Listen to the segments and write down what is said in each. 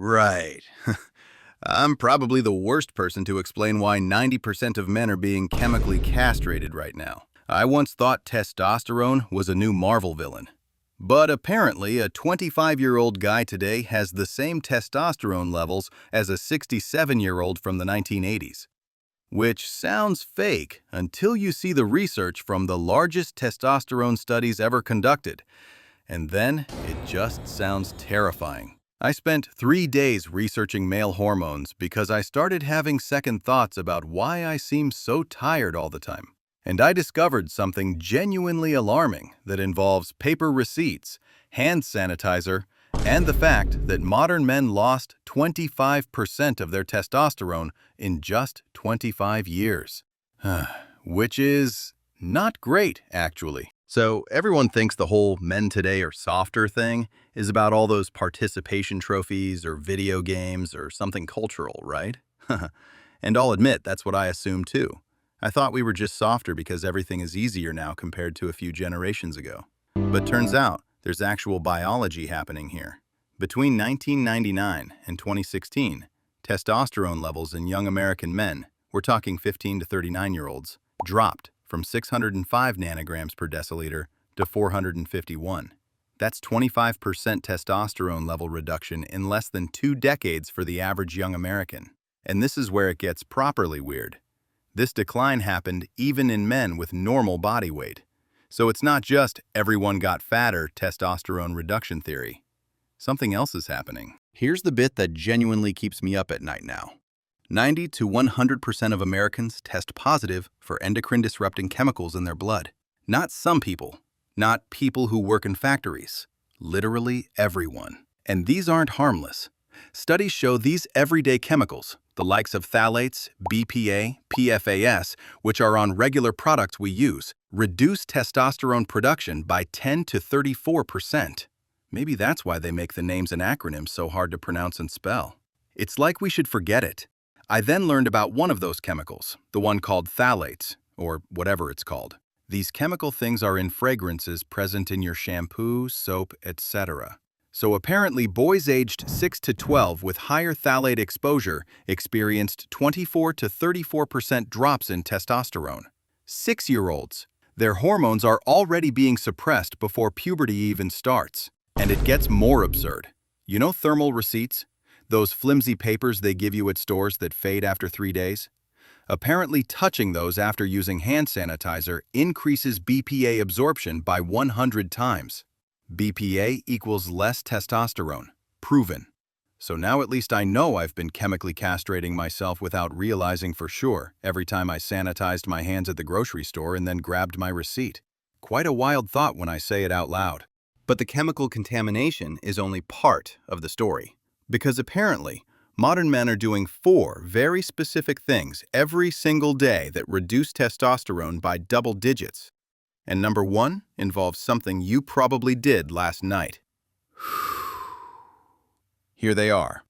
Right. I'm probably the worst person to explain why 90% of men are being chemically castrated right now. I once thought testosterone was a new Marvel villain. But apparently, a 25-year-old guy today has the same testosterone levels as a 67-year-old from the 1980s. Which sounds fake until you see the research from the largest testosterone studies ever conducted. And then it just sounds terrifying. I spent 3 days researching male hormones because I started having second thoughts about why I seem so tired all the time. And I discovered something genuinely alarming that involves paper receipts, hand sanitizer, and the fact that modern men lost 25% of their testosterone in just 25 years. Which is not great, actually. So everyone thinks the whole men today are softer thing is about all those participation trophies or video games or something cultural, right? And I'll admit, that's what I assumed too. I thought we were just softer because everything is easier now compared to a few generations ago. But turns out, there's actual biology happening here. Between 1999 and 2016, testosterone levels in young American men, we're talking 15 to 39-year-olds, dropped from 605 nanograms per deciliter to 451. That's 25% testosterone level reduction in less than 2 decades for the average young American. And this is where it gets properly weird. This decline happened even in men with normal body weight. So it's not just everyone got fatter testosterone reduction theory. Something else is happening. Here's the bit that genuinely keeps me up at night now. 90 to 100% of Americans test positive for endocrine-disrupting chemicals in their blood. Not some people, not people who work in factories. Literally everyone. And these aren't harmless. Studies show these everyday chemicals, the likes of phthalates, BPA, PFAS, which are on regular products we use, reduce testosterone production by 10 to 34%. Maybe that's why they make the names and acronyms so hard to pronounce and spell. It's like we should forget it. I then learned about one of those chemicals, the one called phthalates, or whatever it's called. These chemical things are in fragrances present in your shampoo, soap, etc. So apparently boys aged 6 to 12 with higher phthalate exposure experienced 24 to 34% drops in testosterone. 6-year-olds, their hormones are already being suppressed before puberty even starts. And it gets more absurd. You know thermal receipts? Those flimsy papers they give you at stores that fade after 3 days? Apparently touching those after using hand sanitizer increases BPA absorption by 100 times. BPA equals less testosterone. Proven. So now at least I know I've been chemically castrating myself without realizing for sure every time I sanitized my hands at the grocery store and then grabbed my receipt. Quite a wild thought when I say it out loud. But the chemical contamination is only part of the story. Because apparently, modern men are doing 4 very specific things every single day that reduce testosterone by double digits. And number 1 involves something you probably did last night. Here they are.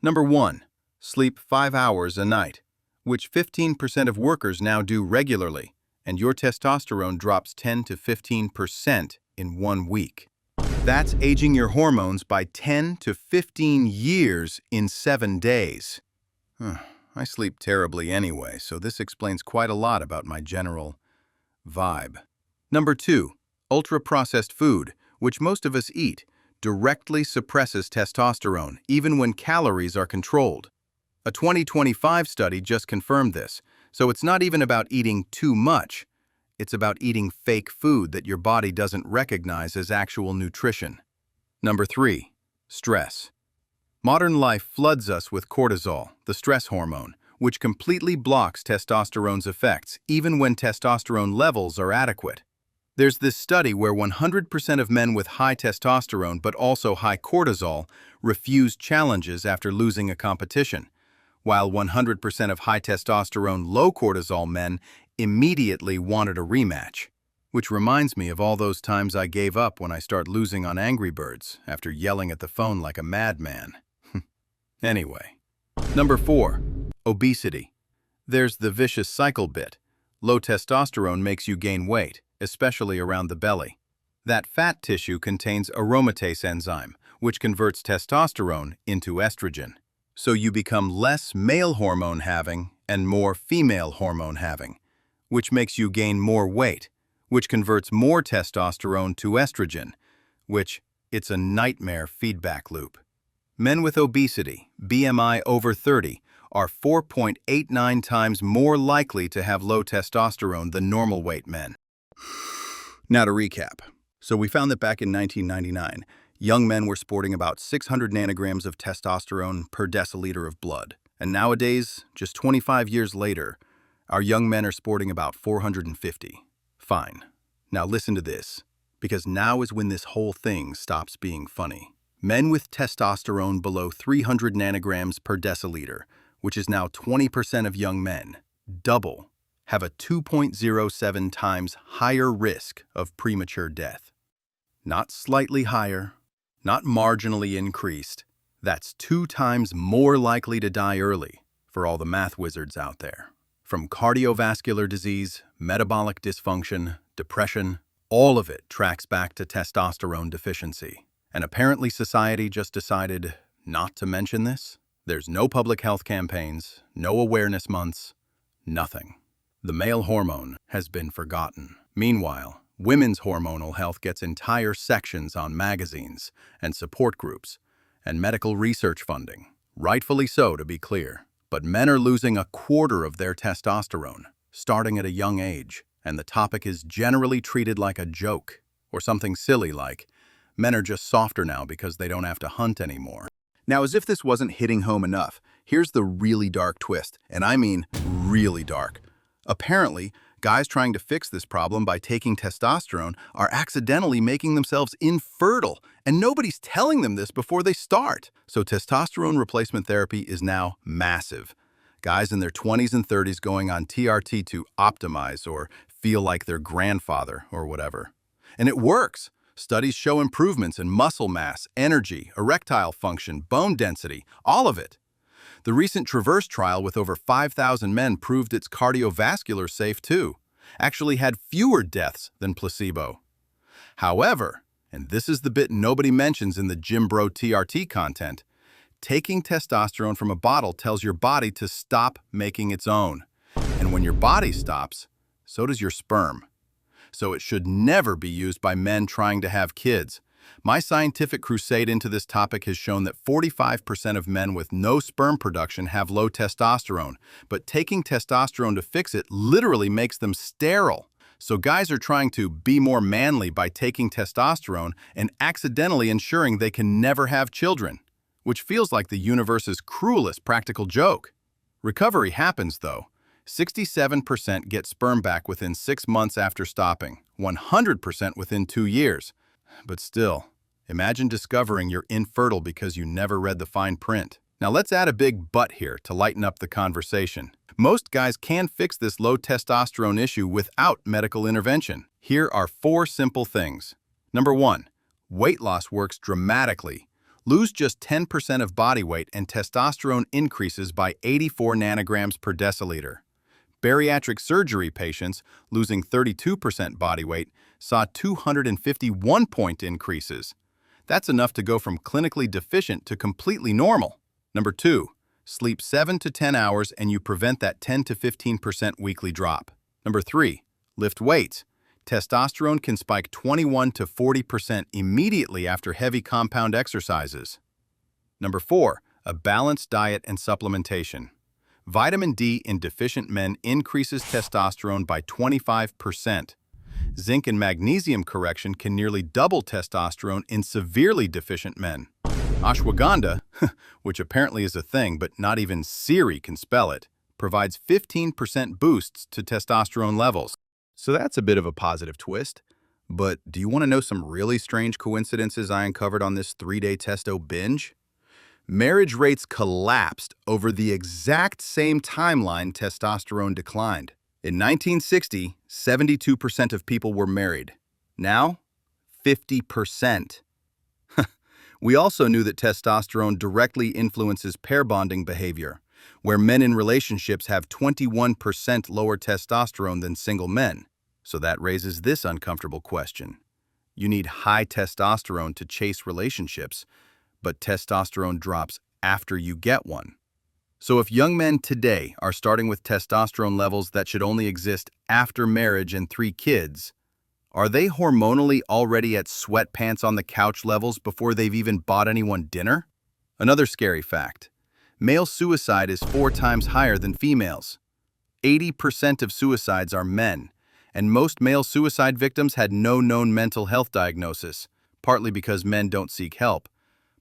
Number 1, sleep 5 hours a night, which 15% of workers now do regularly, and your testosterone drops 10 to 15% in 1 week. That's aging your hormones by 10 to 15 years in 7 days. I sleep terribly anyway, so this explains quite a lot about my general vibe. Number 2, ultra-processed food, which most of us eat, directly suppresses testosterone, even when calories are controlled. A 2025 study just confirmed this, so it's not even about eating too much. It's about eating fake food that your body doesn't recognize as actual nutrition. Number 3, stress. Modern life floods us with cortisol, the stress hormone, which completely blocks testosterone's effects, even when testosterone levels are adequate. There's this study where 100% of men with high testosterone but also high cortisol refused challenges after losing a competition, while 100% of high testosterone, low cortisol men immediately wanted a rematch. Which reminds me of all those times I gave up when I start losing on Angry Birds after yelling at the phone like a madman. Anyway. Number 4, obesity. There's the vicious cycle bit. Low testosterone makes you gain weight, especially around the belly. That fat tissue contains aromatase enzyme, which converts testosterone into estrogen. So you become less male hormone having and more female hormone having, which makes you gain more weight, which converts more testosterone to estrogen, which it's a nightmare feedback loop. Men with obesity, BMI over 30, are 4.89 times more likely to have low testosterone than normal weight men. Now to recap. So we found that back in 1999, young men were sporting about 600 nanograms of testosterone per deciliter of blood. And nowadays, just 25 years later, our young men are sporting about 450. Fine. Now listen to this, because now is when this whole thing stops being funny. Men with testosterone below 300 nanograms per deciliter, which is now 20% of young men, double, have a 2.07 times higher risk of premature death. Not slightly higher, not marginally increased. That's 2 times more likely to die early for all the math wizards out there. From cardiovascular disease, metabolic dysfunction, depression, all of it tracks back to testosterone deficiency. And apparently society just decided not to mention this. There's no public health campaigns, no awareness months, nothing. The male hormone has been forgotten. Meanwhile, women's hormonal health gets entire sections on magazines and support groups and medical research funding. Rightfully so, to be clear. But men are losing a quarter of their testosterone, starting at a young age, and the topic is generally treated like a joke, or something silly like, men are just softer now because they don't have to hunt anymore. Now, as if this wasn't hitting home enough, here's the really dark twist, and I mean really dark. Apparently, guys trying to fix this problem by taking testosterone are accidentally making themselves infertile, and nobody's telling them this before they start. So testosterone replacement therapy is now massive. Guys in their 20s and 30s going on TRT to optimize or feel like their grandfather or whatever. And it works. Studies show improvements in muscle mass, energy, erectile function, bone density, all of it. The recent Traverse trial with over 5,000 men proved it's cardiovascular safe too. Actually had fewer deaths than placebo. However, and this is the bit nobody mentions in the Gym Bro TRT content, taking testosterone from a bottle tells your body to stop making its own. And when your body stops, so does your sperm. So it should never be used by men trying to have kids. My scientific crusade into this topic has shown that 45% of men with no sperm production have low testosterone, but taking testosterone to fix it literally makes them sterile. So guys are trying to be more manly by taking testosterone and accidentally ensuring they can never have children, which feels like the universe's cruelest practical joke. Recovery happens though. 67% get sperm back within 6 months after stopping, 100% within 2 years. But still, imagine discovering you're infertile because you never read the fine print. Now let's add a big but here to lighten up the conversation. Most guys can fix this low testosterone issue without medical intervention. Here are 4 simple things. Number 1, weight loss works dramatically. Lose just 10% of body weight and testosterone increases by 84 nanograms per deciliter. Bariatric surgery patients losing 32% body weight saw 251-point increases. That's enough to go from clinically deficient to completely normal. Number 2, sleep 7 to 10 hours and you prevent that 10 to 15% weekly drop. Number 3, lift weights. Testosterone can spike 21 to 40% immediately after heavy compound exercises. Number 4, a balanced diet and supplementation. Vitamin D in deficient men increases testosterone by 25%. Zinc and magnesium correction can nearly double testosterone in severely deficient men. Ashwagandha, which apparently is a thing but not even Siri can spell it, provides 15% boosts to testosterone levels. So that's a bit of a positive twist. But do you want to know some really strange coincidences I uncovered on this 3-day testo binge? Marriage rates collapsed over the exact same timeline testosterone declined. In 1960, 72% of people were married. Now, 50%. We also knew that testosterone directly influences pair bonding behavior, where men in relationships have 21% lower testosterone than single men. So that raises this uncomfortable question. You need high testosterone to chase relationships, but testosterone drops after you get one. So if young men today are starting with testosterone levels that should only exist after marriage and 3 kids, are they hormonally already at sweatpants on the couch levels before they've even bought anyone dinner? Another scary fact. Male suicide is 4 times higher than females. 80% of suicides are men, and most male suicide victims had no known mental health diagnosis, partly because men don't seek help,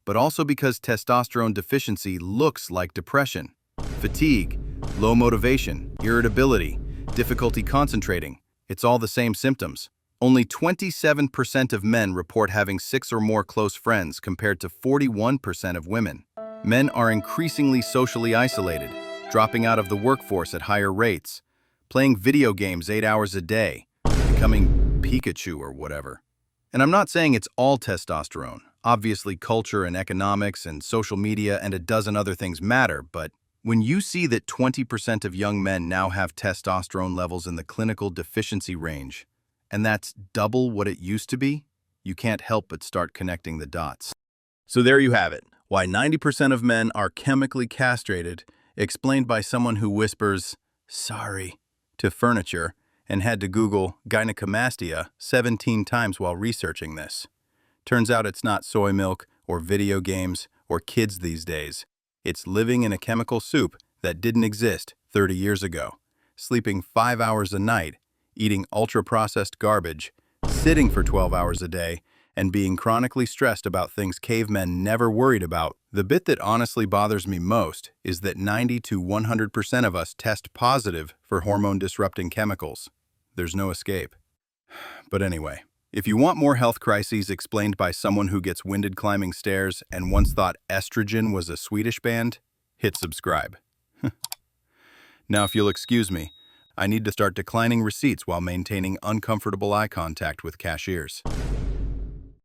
but also because testosterone deficiency looks like depression. Fatigue, low motivation, irritability, difficulty concentrating, it's all the same symptoms. Only 27% of men report having 6 or more close friends compared to 41% of women. Men are increasingly socially isolated, dropping out of the workforce at higher rates, playing video games 8 hours a day, becoming Pikachu or whatever. And I'm not saying it's all testosterone. Obviously, culture and economics and social media and a dozen other things matter, but when you see that 20% of young men now have testosterone levels in the clinical deficiency range, and that's double what it used to be, you can't help but start connecting the dots. So there you have it, why 90% of men are chemically castrated, explained by someone who whispers, "sorry," to furniture, and had to Google gynecomastia 17 times while researching this. Turns out it's not soy milk or video games or kids these days. It's living in a chemical soup that didn't exist 30 years ago, sleeping 5 hours a night, eating ultra-processed garbage, sitting for 12 hours a day, and being chronically stressed about things cavemen never worried about. The bit that honestly bothers me most is that 90 to 100% of us test positive for hormone-disrupting chemicals. There's no escape. But anyway, if you want more health crises explained by someone who gets winded climbing stairs and once thought estrogen was a Swedish band, hit subscribe. Now, if you'll excuse me, I need to start declining receipts while maintaining uncomfortable eye contact with cashiers.